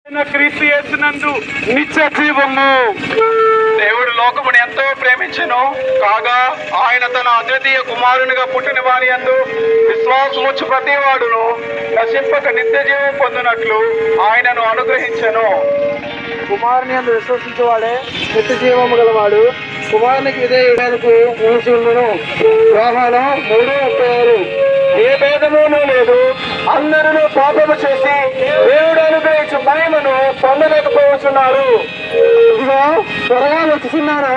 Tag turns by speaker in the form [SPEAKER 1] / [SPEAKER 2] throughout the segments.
[SPEAKER 1] క్రీస్తు యేసునందు నిత్య జీవము. దేవుడు లోకమును ఎంతో ప్రేమించెను కాగా ఆయన తన అద్వితీయ కుమారునిగా పుట్టిన వారి యందు విశ్వాసముచ్చు ప్రతి వాడును నశింపక నిత్య జీవం పొందినట్లు ఆయనను అనుగ్రహించెను.
[SPEAKER 2] కుమారుని యందు విశ్వసించేవాడే నిత్య జీవము గలవాడు. కుమారునికి విధేయుడానికి నిలిచి ఉండును. యోహాను 3:36.
[SPEAKER 1] ఏ భేదమును లేదు, అందరూ పాపము చేసి దేవుడు అనుగ్రహించు మహిమను పొందలేకపోతున్నారు.
[SPEAKER 2] ఇదిగో త్వరగా వచ్చుచున్నాను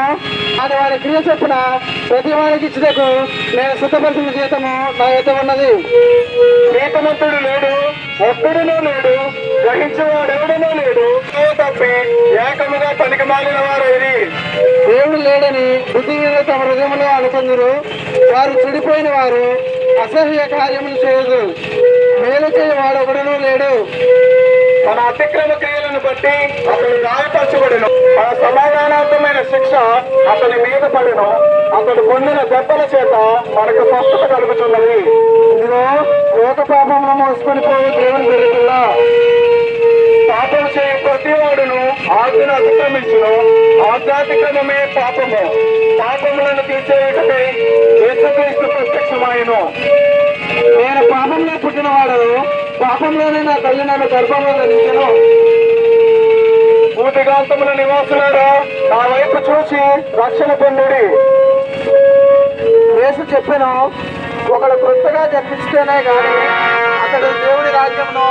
[SPEAKER 2] అని వారి క్రియ చొప్పున ప్రతి వారికి ఇచ్చుటకు నేను సిద్ధపరిచిన జీతము నా యొద్ద ఉన్నది.
[SPEAKER 1] నీతిమంతుడు లేడు, ఒక్కడునూ లేడు, గ్రహించేవాడెవడనూ లేడు. తప్పి ఏకముగా పనికి మాలిన వారు ఇది.
[SPEAKER 2] దేవుడు లేడని బుద్ధి మీద తమ హృదయంలో అనుకుందరు. వారు చెడిపోయిన వారు అసహ్య కార్యములు చేయదు. మేలు చేయవాడు ఒకడునూ లేడు.
[SPEAKER 1] మన అతిక్రమ క్రియలను బట్టి అతడు గాయపరచబడెను. మన సమాధానార్థమైన శిక్ష అతని మీద పడెను. అతడు పొందిన దెబ్బల చేత మనకు స్వస్థత కలుగుతున్నది.
[SPEAKER 2] ఇదిగో లోక పాపమును మోసుకొని పోయి దేవుని పెరుగుతున్నా.
[SPEAKER 1] పాపం చేయ ప్రతి వాడును ఆజ్ఞను అతిక్రమించును. ఆజ్ఞాతిక్రమమే పాపము. పాపములను తీసేయుటకై యేసుక్రీస్తు ప్రత్యక్షమాయెను.
[SPEAKER 2] నేను పాపంలో పుట్టినవాడు, పాపంలోనే నా తల్లి నన్ను గర్భంలో ధరించెను.
[SPEAKER 1] భూతిగాంతముల నివాసులారా నా వైపు చూసి రక్షణ పొందుడి.
[SPEAKER 2] యేసు చెప్పెను, ఒకడు కొత్తగా జన్మిస్తేనే గాని అతడు దేవుని రాజ్యంలో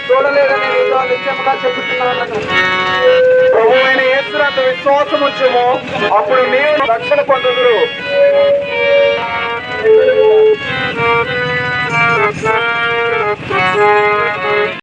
[SPEAKER 2] చూడలేడని మీతో నిత్యముగా చెబుతున్నాను.
[SPEAKER 1] ప్రభు అయిన యేసునందు విశ్వాసం ఉంచుము, అప్పుడు నీవు రక్షణ పొందుదురు.